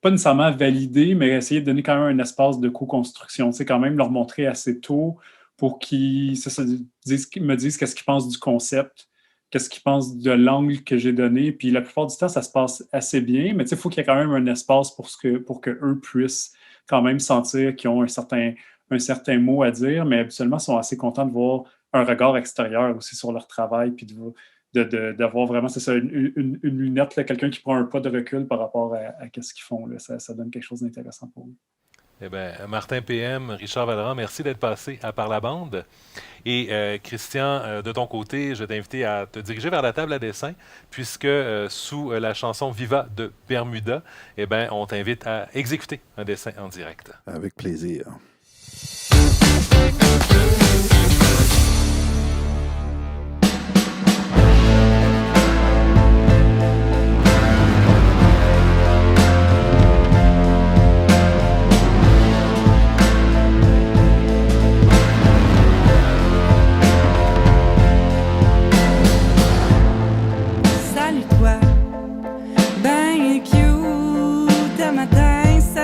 pas nécessairement valider, mais essayer de donner quand même un espace de co-construction. Tu sais, quand même leur montrer assez tôt pour qu'ils me disent qu'est-ce qu'ils pensent du concept, qu'est-ce qu'ils pensent de l'angle que j'ai donné. Puis la plupart du temps, ça se passe assez bien, mais il faut qu'il y ait quand même un espace pour que eux puissent quand même sentir qu'ils ont un certain mot à dire, mais habituellement, ils sont assez contents de voir un regard extérieur aussi sur leur travail, puis d'avoir vraiment, c'est ça, une lunette, là, quelqu'un qui prend un pas de recul par rapport à ce qu'ils font. Là. Ça donne quelque chose d'intéressant pour eux. Eh bien, Martin PM, Richard Vallerand, merci d'être passé à Par la bande. Et Christian, de ton côté, je vais t'inviter à te diriger vers la table à dessin, puisque sous la chanson Viva de Bermuda, eh bien, on t'invite à exécuter un dessin en direct. Avec plaisir.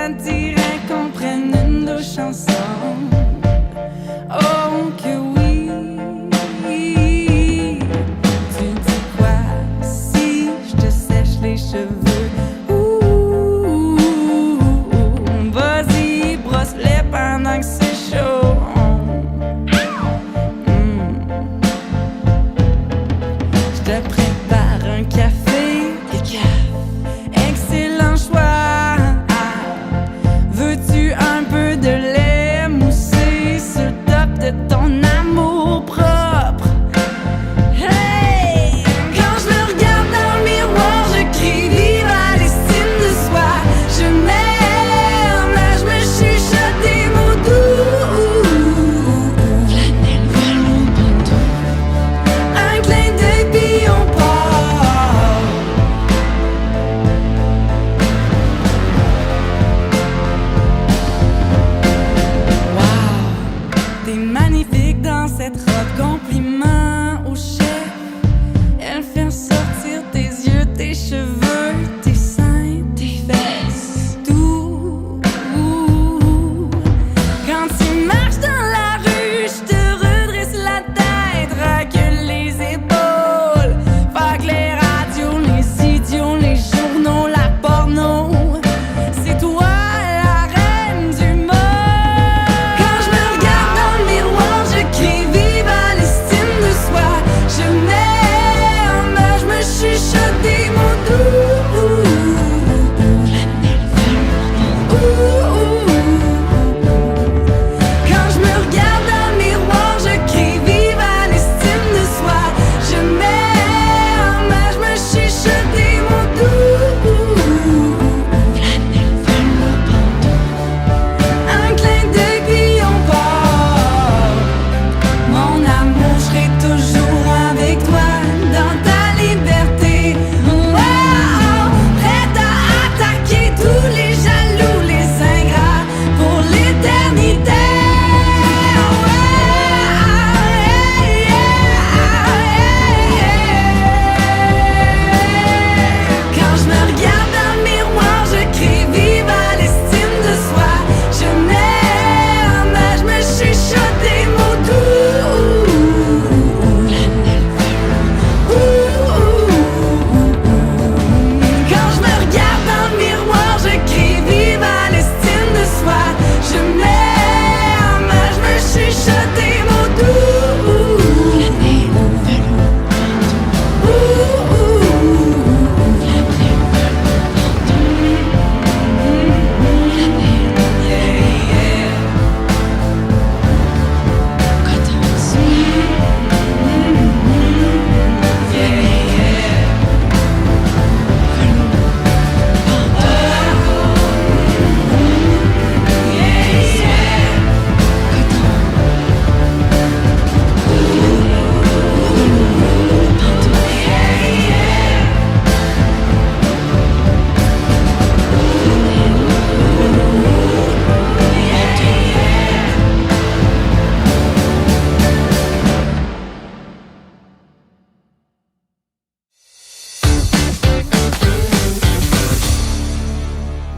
ça te dirait qu'on prenne une douche ensemble? Oh que oui. Tu dis quoi si je te sèche les cheveux? Ouh, vas-y, brosse-les pendant que c'est chaud. Je te prépare un café décaf. Excellent choix. Veux-tu un peu de lait moussé sur le top de ton amour propre? Hey! Quand je me regarde dans le miroir, je crie vive à l'estime de soi. Je m'aime, je me chuchote des mots doux. Flanelle, ballon, bandeau. Un clin d'œil puis on part. Wow, t'es magnifique dans cette robe, compliment au chef. Elle fait sortir tes yeux, tes cheveux, tes seins, tes fesses, tout. Quand tu marches dans la rue, je te redresse la tête, recule les épaules. Fuck les radios, les idiots, les journaux, la porno. C'est toi la reine du monde. Quand je me regarde dans le miroir, je crie vive à l'estime de soi. Je m'aime, je me chuchote des mots doux. Quand je me regarde dans le miroir, je crie vive à l'estime de soi. Je m'aime, je me chuchote des mots doux. Un clin d'œil puis on part. Mon amour, je serai toujours avec toi dans ta liberté. Wow, prête à attaquer tous les jaloux, les ingrats pour l'éternité. Quand je me regarde dans le miroir, je crie vive à l'estime de soi. Je m'aime, je me chuchote des mots doux. Quand je me regarde dans le miroir, je crie vive à l'estime de soi. Je m'aime, je me chuchote des mots doux.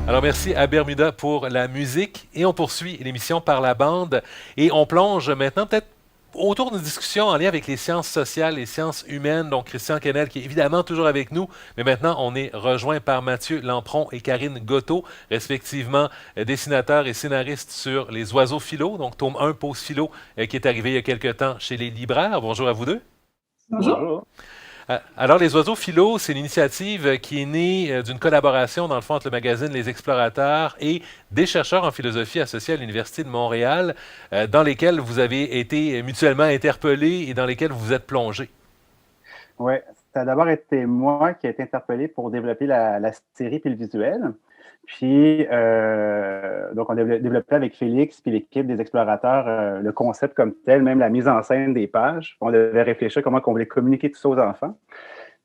Alors, merci à Bermuda pour la musique. Et on poursuit l'émission par la bande. Et on plonge maintenant peut-être autour d'une discussion en lien avec les sciences sociales, les sciences humaines. Donc, Christian Quesnel qui est évidemment toujours avec nous. Mais maintenant, on est rejoint par Mathieu Lampron et Karine Gotteau, respectivement dessinateurs et scénaristes sur Les Oiseaux Philo. Donc, tome 1, Pause Philo, qui est arrivé il y a quelque temps chez les libraires. Bonjour à vous deux. Bonjour. Alors, Les Oiseaux Philo, c'est une initiative qui est née d'une collaboration, dans le fond, entre le magazine Les Explorateurs et des chercheurs en philosophie associés à l'Université de Montréal, dans lesquels vous avez été mutuellement interpellés et dans lesquels vous vous êtes plongés. Oui, ça a d'abord été moi qui ai été interpellé pour développer la série puis le visuel. Puis, donc, on a développé avec Félix puis l'équipe des explorateurs le concept comme tel, même la mise en scène des pages. On devait réfléchir comment on voulait communiquer tout ça aux enfants.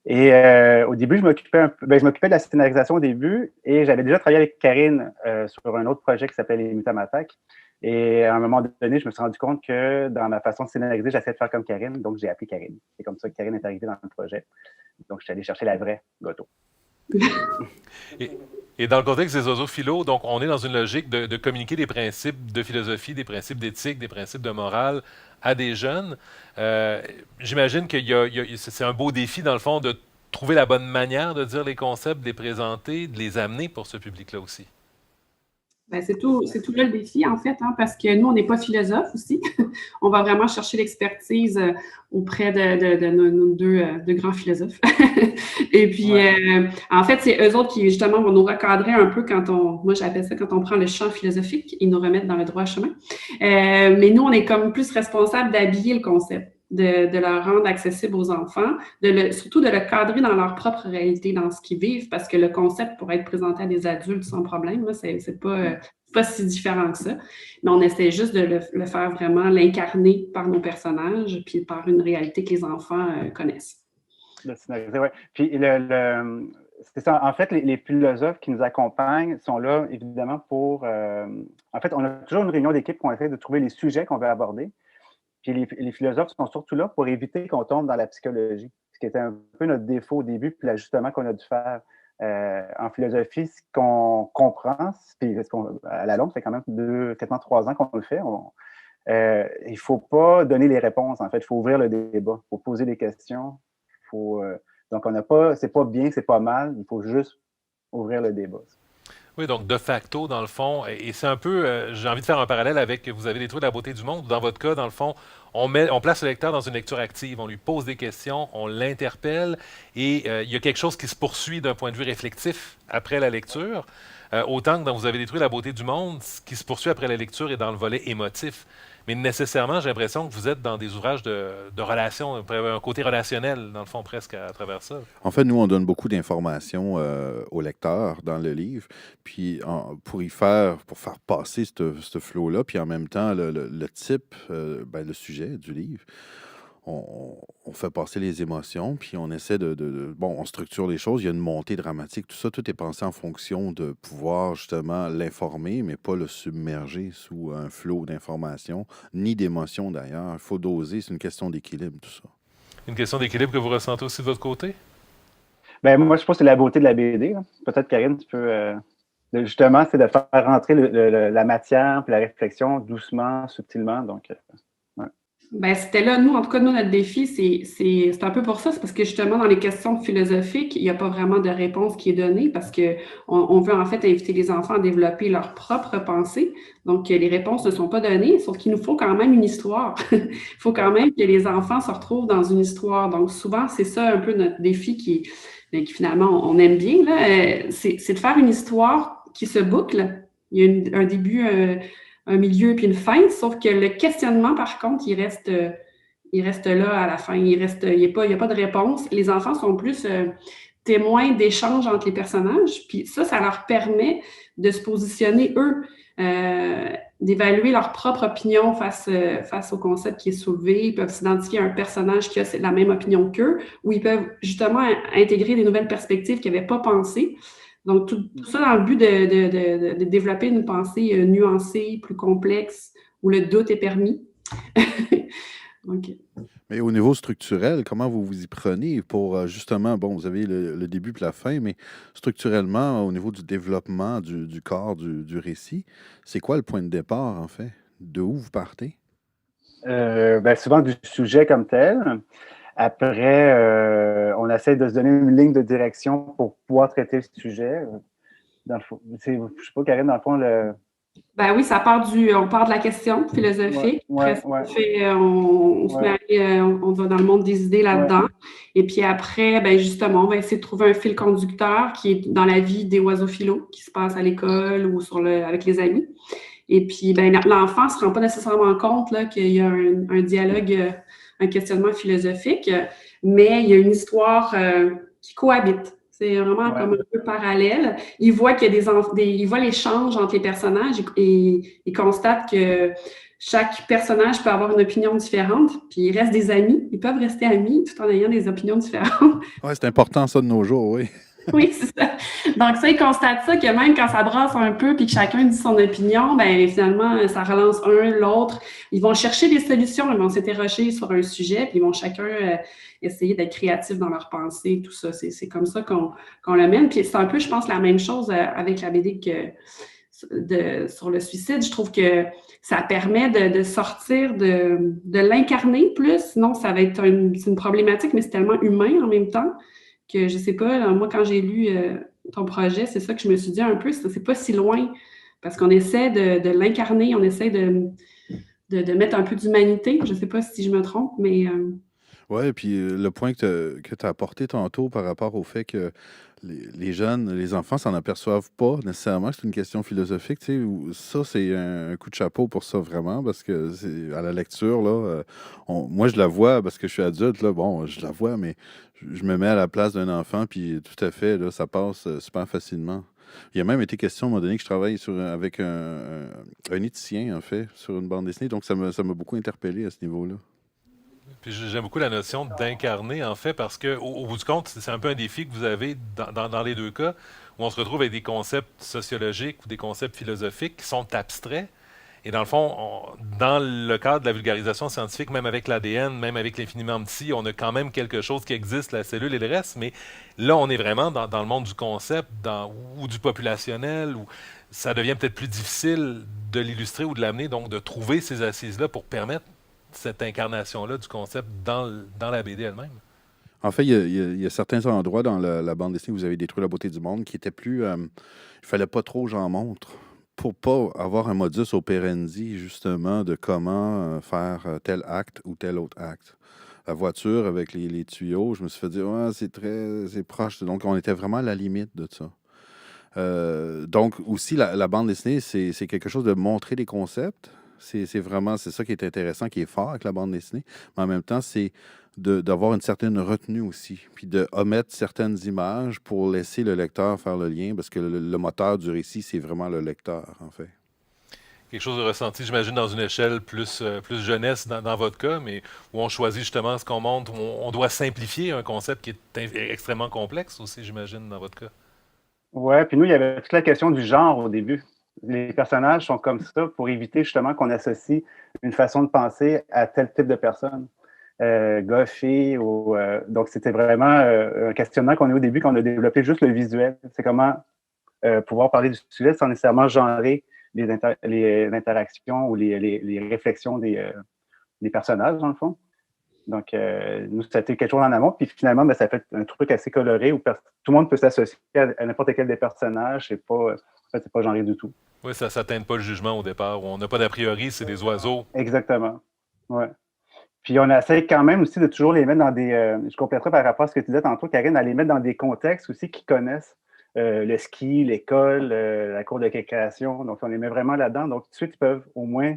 Et au début, je m'occupais de la scénarisation au début et j'avais déjà travaillé avec Karine sur un autre projet qui s'appelait Les Mutamatak. Et à un moment donné, je me suis rendu compte que dans ma façon de scénariser, j'essayais de faire comme Karine, donc j'ai appelé Karine. C'est comme ça que Karine est arrivée dans le projet. Donc, je suis allé chercher la vraie Gotteau. Et dans le contexte des oiseaux philo, donc on est dans une logique de communiquer des principes de philosophie, des principes d'éthique, des principes de morale à des jeunes. J'imagine que c'est un beau défi, dans le fond, de trouver la bonne manière de dire les concepts, de les présenter, de les amener pour ce public-là aussi. Ben, c'est tout là le défi, en fait, hein, parce que nous, on n'est pas philosophes aussi. On va vraiment chercher l'expertise auprès de nos deux grands philosophes. Et puis, en fait, c'est eux autres qui, justement, vont nous recadrer un peu moi, j'appelle ça quand on prend le champ philosophique, ils nous remettent dans le droit chemin. Mais nous, on est comme plus responsable d'habiller le concept, de le rendre accessible aux enfants, surtout de le cadrer dans leur propre réalité, dans ce qu'ils vivent, parce que le concept pourrait être présenté à des adultes sans problème. Là, c'est pas si différent que ça. Mais on essaie juste de le faire vraiment, l'incarner par nos personnages, puis par une réalité que les enfants connaissent. Ouais. Puis c'est ça. En fait, les philosophes qui nous accompagnent sont là, évidemment, pour... en fait, on a toujours une réunion d'équipe qu'on essaie de trouver les sujets qu'on veut aborder. Puis les philosophes sont surtout là pour éviter qu'on tombe dans la psychologie, ce qui était un peu notre défaut au début, puis l'ajustement qu'on a dû faire. En philosophie, ce qu'on comprend, puis à la longue, ça fait quand même quasiment 3 ans qu'on le fait. Il ne faut pas donner les réponses, en fait. Il faut ouvrir le débat. Il faut poser des questions. Donc, c'est pas bien, c'est pas mal. Il faut juste ouvrir le débat. Oui, donc de facto, dans le fond, et c'est un peu, j'ai envie de faire un parallèle avec, vous avez les trucs de la beauté du monde. Dans votre cas, dans le fond, on place le lecteur dans une lecture active, on lui pose des questions, on l'interpelle, et il y a quelque chose qui se poursuit d'un point de vue réflectif après la lecture. Autant que dans Vous avez détruit la beauté du monde, ce qui se poursuit après la lecture est dans le volet émotif. Mais nécessairement, j'ai l'impression que vous êtes dans des ouvrages de relations, un côté relationnel, dans le fond, presque à travers ça. En fait, nous, on donne beaucoup d'informations au lecteur dans le livre, puis pour faire passer ce flow-là, puis en même temps, le type, le sujet du livre, on fait passer les émotions, puis on essaie on structure les choses, il y a une montée dramatique, tout ça, tout est pensé en fonction de pouvoir justement l'informer, mais pas le submerger sous un flot d'informations, ni d'émotions d'ailleurs. Il faut doser, c'est une question d'équilibre, tout ça. Une question d'équilibre que vous ressentez aussi de votre côté? Ben moi, je pense que c'est la beauté de la BD. Là. Peut-être, Karine, tu peux... justement, c'est de faire rentrer la matière puis la réflexion doucement, subtilement, donc... Ben, c'était là, nous, en tout cas, notre défi, c'est un peu pour ça, c'est parce que justement, dans les questions philosophiques, il n'y a pas vraiment de réponse qui est donnée parce qu'on veut en fait inviter les enfants à développer leur propre pensée. Donc, les réponses ne sont pas données, sauf qu'il nous faut quand même une histoire. Il faut quand même que les enfants se retrouvent dans une histoire. Donc, souvent, c'est ça un peu notre défi qui finalement, on aime bien, là. C'est de faire une histoire qui se boucle. Il y a un début... un milieu puis une fin, sauf que le questionnement, par contre, il reste là à la fin. Il n'y a pas de réponse. Les enfants sont plus témoins d'échanges entre les personnages, puis ça leur permet de se positionner, eux, d'évaluer leur propre opinion face au concept qui est soulevé. Ils peuvent s'identifier à un personnage qui a la même opinion qu'eux, ou ils peuvent justement intégrer des nouvelles perspectives qu'ils n'avaient pas pensées. Donc, tout ça dans le but de développer une pensée nuancée, plus complexe, où le doute est permis. Okay. Mais au niveau structurel, comment vous y prenez pour justement, vous avez le début et la fin, mais structurellement, au niveau du développement du corps du récit, c'est quoi le point de départ, en fait? De où vous partez? Souvent du sujet comme tel. Après, on essaie de se donner une ligne de direction pour pouvoir traiter le sujet. Dans le fond, je ne sais pas, Karine, dans le fond, Ben oui, on part de la question philosophique. On se met on va dans le monde des idées là-dedans. Et puis après, justement, on va essayer de trouver un fil conducteur qui est dans la vie des oiseaux philo, qui se passe à l'école ou avec les amis. Et puis, l'enfant ne se rend pas nécessairement compte là, qu'il y a un dialogue, un questionnement philosophique, mais il y a une histoire qui cohabite. C'est vraiment comme un peu parallèle. Il voit qu'il y a il voit l'échange entre les personnages et il constate que chaque personnage peut avoir une opinion différente, puis ils restent des amis. Ils peuvent rester amis tout en ayant des opinions différentes. Oui, c'est important ça de nos jours, oui. Oui, c'est ça. Donc ça, ils constatent ça, que même quand ça brasse un peu puis que chacun dit son opinion, ben finalement, ça relance un, l'autre. Ils vont chercher des solutions, ils vont s'interroger sur un sujet, puis ils vont chacun essayer d'être créatifs dans leur pensée, tout ça. C'est comme ça qu'on le mène. Puis c'est un peu, je pense, la même chose avec la BD sur le suicide. Je trouve que ça permet de sortir de l'incarner plus. Sinon, ça va être c'est une problématique, mais c'est tellement humain en même temps que je sais pas, moi, quand j'ai lu ton projet, c'est ça que je me suis dit un peu, c'est pas si loin, parce qu'on essaie de l'incarner, on essaie de mettre un peu d'humanité. Je sais pas si je me trompe, mais Oui, et puis le point que tu as apporté tantôt par rapport au fait que les jeunes, les enfants s'en aperçoivent pas nécessairement que c'est une question philosophique, tu sais, ça, c'est un coup de chapeau pour ça, vraiment, parce que à la lecture, là, moi, je la vois, parce que je suis adulte, là, bon, je la vois, mais je me mets à la place d'un enfant, puis tout à fait, là, ça passe super facilement. Il a même été question, à un moment donné, que je travaille avec un éthicien, en fait, sur une bande dessinée, donc ça m'a beaucoup interpellé à ce niveau-là. Puis j'aime beaucoup la notion d'incarner, en fait, parce que au bout du compte, c'est un peu un défi que vous avez dans les deux cas, où on se retrouve avec des concepts sociologiques ou des concepts philosophiques qui sont abstraits. Et dans le fond, dans le cadre de la vulgarisation scientifique, même avec l'ADN, même avec l'infiniment petit, on a quand même quelque chose qui existe, la cellule et le reste. Mais là, on est vraiment dans le monde du concept ou du populationnel, où ça devient peut-être plus difficile de l'illustrer ou de l'amener, donc de trouver ces assises-là pour permettre cette incarnation-là du concept dans la BD elle-même. En fait, il y a certains endroits dans la bande dessinée où vous avez détruit la beauté du monde qui étaient plus... il fallait pas trop que j'en montre pour pas avoir un modus operandi, justement, de comment faire tel acte ou tel autre acte. La voiture avec les tuyaux, je me suis fait dire, ouais, c'est proche. Donc, on était vraiment à la limite de ça. Donc, aussi, la bande dessinée, c'est quelque chose de montrer des concepts. C'est ça qui est intéressant, qui est fort avec la bande dessinée. Mais en même temps, c'est d'avoir une certaine retenue aussi, puis de omettre certaines images pour laisser le lecteur faire le lien, parce que le moteur du récit, c'est vraiment le lecteur, en fait. Quelque chose de ressenti, j'imagine, dans une échelle plus jeunesse dans votre cas, mais où on choisit justement ce qu'on montre, où on doit simplifier un concept qui est extrêmement complexe aussi, j'imagine, dans votre cas. Ouais, puis nous, il y avait toute la question du genre au début. Les personnages sont comme ça pour éviter justement qu'on associe une façon de penser à tel type de personne. Gars, filles, donc c'était vraiment un questionnement qu'on a eu au début quand on a développé juste le visuel. C'est comment pouvoir parler du sujet sans nécessairement genrer les interactions ou les réflexions des personnages, dans le fond. Donc, nous, c'était quelque chose en amont. Puis finalement, ça fait un truc assez coloré où tout le monde peut s'associer à n'importe quel des personnages. C'est pas genré du tout. Oui, ça n'atteint pas le jugement au départ. On n'a pas d'a priori, c'est des oiseaux. Exactement. Ouais. Puis on essaie quand même aussi de toujours les mettre dans des... je compléterai par rapport à ce que tu disais tantôt, Karine, à les mettre dans des contextes aussi qu'ils connaissent. Le ski, l'école, la cour de récréation. Donc, on les met vraiment là-dedans. Donc, tout de suite, ils peuvent au moins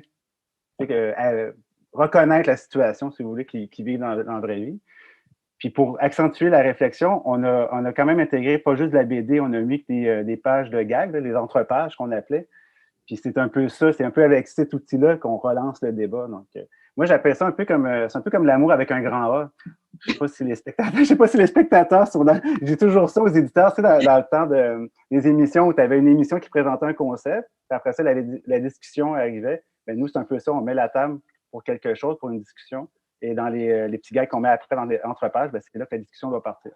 reconnaître la situation, si vous voulez, qu'ils vivent dans la vraie vie. Puis pour accentuer la réflexion, on a quand même intégré pas juste de la BD, on a mis des pages de gags, là, les entrepages qu'on appelait. Puis c'est un peu ça, c'est un peu avec cet outil-là qu'on relance le débat. Donc, moi, j'appelle ça c'est un peu comme l'amour avec un grand A. Je sais pas si les spectateurs j'ai toujours ça aux éditeurs, tu sais, dans le temps des émissions où tu avais une émission qui présentait un concept, puis après ça, la discussion arrivait. Bien, nous, c'est un peu ça, on met la table pour quelque chose, pour une discussion, et dans les petits gags qu'on met après dans les entrepages, bien, c'est là que la discussion doit partir.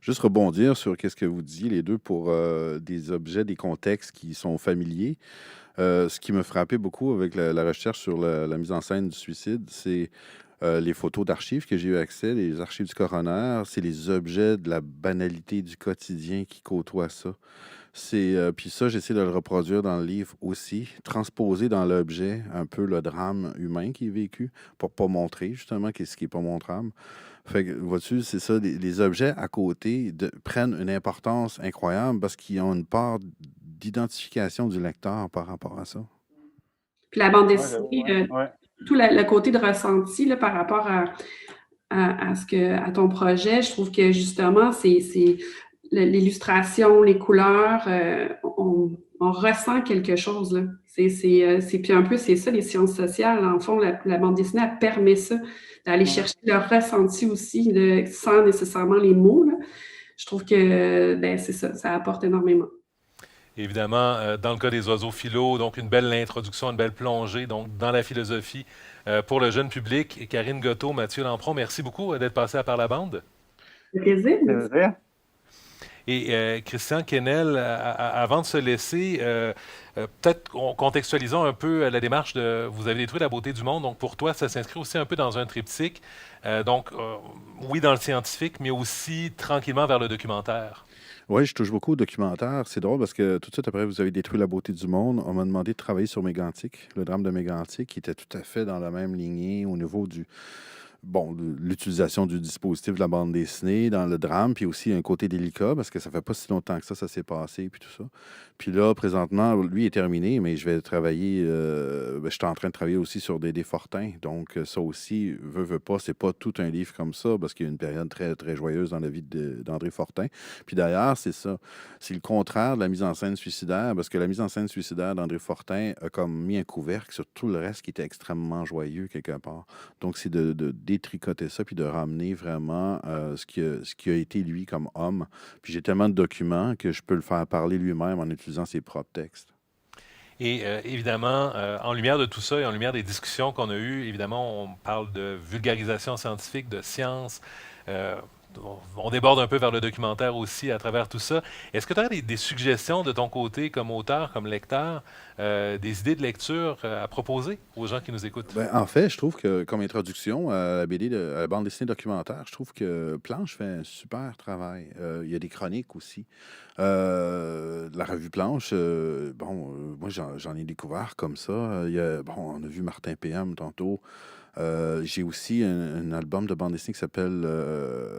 Juste rebondir sur ce que vous disiez les deux pour des objets, des contextes qui sont familiers. Ce qui me frappait beaucoup avec la recherche sur la mise en scène du suicide, c'est les photos d'archives que j'ai eu accès, les archives du coroner, c'est les objets de la banalité du quotidien qui côtoient ça. Puis ça, j'essaie de le reproduire dans le livre aussi, transposer dans l'objet un peu le drame humain qui est vécu pour pas montrer justement ce qui est pas montrable. Fait que, vois-tu, c'est ça, les objets à côté prennent une importance incroyable parce qu'ils ont une part d'identification du lecteur par rapport à ça. Puis la bande dessinée, tout le côté de ressenti là, par rapport à ton projet, je trouve que justement, c'est l'illustration, les couleurs, on ressent quelque chose. Là. Puis un peu, c'est ça, les sciences sociales. En fond, la bande dessinée, elle permet ça, d'aller chercher le ressenti aussi, sans nécessairement les mots. Là. je trouve que c'est ça apporte énormément. Évidemment, dans le cas des oiseaux philo, donc une belle introduction, une belle plongée donc, dans la philosophie pour le jeune public. Karine Gotteau, Mathieu Lampron, merci beaucoup d'être passé à Par la bande. C'est plaisir. Plaisir. Et Christian Quesnel, avant de se laisser, peut-être contextualisons un peu la démarche de Vous avez détruit la beauté du monde. Donc pour toi, ça s'inscrit aussi un peu dans un triptyque. Oui, dans le scientifique, mais aussi tranquillement vers le documentaire. Oui, je touche beaucoup au documentaire. C'est drôle parce que tout de suite après, vous avez détruit la beauté du monde. On m'a demandé de travailler sur Mégantic, le drame de Mégantic, qui était tout à fait dans la même lignée au niveau de l'utilisation du dispositif de la bande dessinée dans le drame, puis aussi un côté délicat, parce que ça fait pas si longtemps que ça s'est passé, puis tout ça. Puis là, présentement, lui est terminé, mais je vais travailler, je suis en train de travailler aussi sur Dédé Fortin, donc ça aussi, veut pas, c'est pas tout un livre comme ça, parce qu'il y a une période très, très joyeuse dans la vie d'André Fortin. Puis d'ailleurs, c'est ça, c'est le contraire de la mise en scène suicidaire, parce que la mise en scène suicidaire d'André Fortin a comme mis un couvercle sur tout le reste qui était extrêmement joyeux quelque part. Donc, c'est de détricoter ça puis de ramener vraiment ce qui a été lui comme homme. Puis j'ai tellement de documents que je peux le faire parler lui-même en utilisant ses propres textes. Et évidemment, en lumière de tout ça et en lumière des discussions qu'on a eues, évidemment, on parle de vulgarisation scientifique, de science. On déborde un peu vers le documentaire aussi à travers tout ça. Est-ce que tu as des suggestions de ton côté comme auteur, comme lecteur, des idées de lecture à proposer aux gens qui nous écoutent? En fait, je trouve que comme introduction à la bande dessinée documentaire, je trouve que Planche fait un super travail. Il y a des chroniques aussi. La revue Planche, moi j'en ai découvert comme ça. On a vu Martin PM tantôt. J'ai aussi un album de bande dessinée qui s'appelle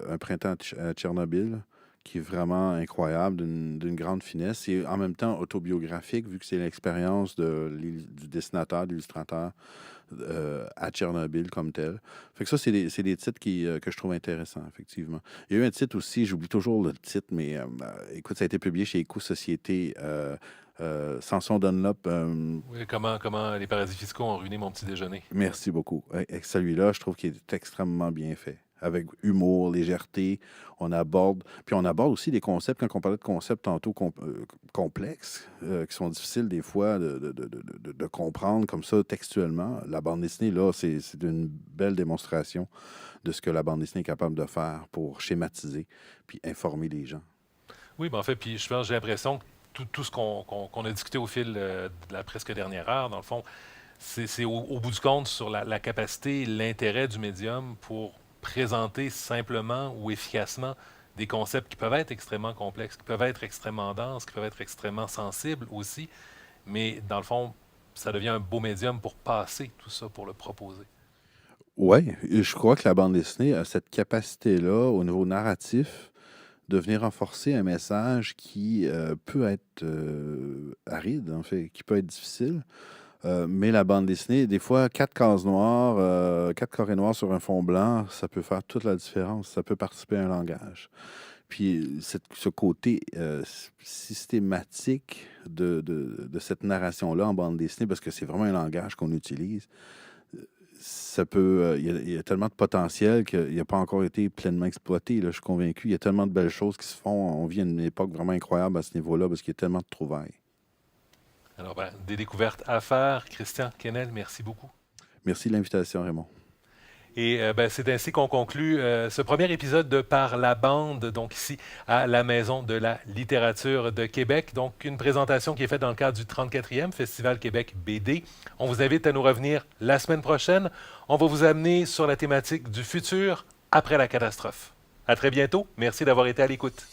Un printemps à Tchernobyl, qui est vraiment incroyable, d'une grande finesse et en même temps autobiographique, vu que c'est l'expérience du dessinateur, de l'illustrateur à Tchernobyl comme tel. Fait que ça, c'est des titres que je trouve intéressants, effectivement. Il y a eu un titre aussi, j'oublie toujours le titre, mais écoute, ça a été publié chez Éco-Société. Samson Dunlop. Oui, comment les paradis fiscaux ont ruiné mon petit déjeuner. Merci beaucoup. Celui-là, je trouve qu'il est extrêmement bien fait. Avec humour, légèreté, on aborde aussi des concepts, quand on parlait de concepts tantôt complexes, qui sont difficiles des fois de comprendre comme ça textuellement. La bande dessinée, là, c'est une belle démonstration de ce que la bande dessinée est capable de faire pour schématiser puis informer les gens. Oui, en fait, puis j'ai l'impression que tout ce qu'on a discuté au fil de la presque dernière heure, dans le fond, c'est au bout du compte sur la capacité, l'intérêt du médium pour présenter simplement ou efficacement des concepts qui peuvent être extrêmement complexes, qui peuvent être extrêmement denses, qui peuvent être extrêmement sensibles aussi, mais dans le fond, ça devient un beau médium pour passer tout ça, pour le proposer. Oui, je crois que la bande dessinée a cette capacité-là au niveau narratif de venir renforcer un message qui peut être aride, en fait, qui peut être difficile. Mais la bande dessinée, des fois, 4 cases noires, 4 carrés noirs sur un fond blanc, ça peut faire toute la différence. Ça peut participer à un langage. Puis ce côté systématique de cette narration-là en bande dessinée, parce que c'est vraiment un langage qu'on utilise, ça peut. Il y a tellement de potentiel qu'il n'a pas encore été pleinement exploité. Là, je suis convaincu. Il y a tellement de belles choses qui se font. On vit à une époque vraiment incroyable à ce niveau-là parce qu'il y a tellement de trouvailles. Alors, des découvertes à faire. Christian Quesnel, merci beaucoup. Merci de l'invitation, Raymond. Et c'est ainsi qu'on conclut ce premier épisode de Par la bande, donc ici à la Maison de la littérature de Québec. Donc, une présentation qui est faite dans le cadre du 34e Festival Québec BD. On vous invite à nous revenir la semaine prochaine. On va vous amener sur la thématique du futur après la catastrophe. À très bientôt. Merci d'avoir été à l'écoute.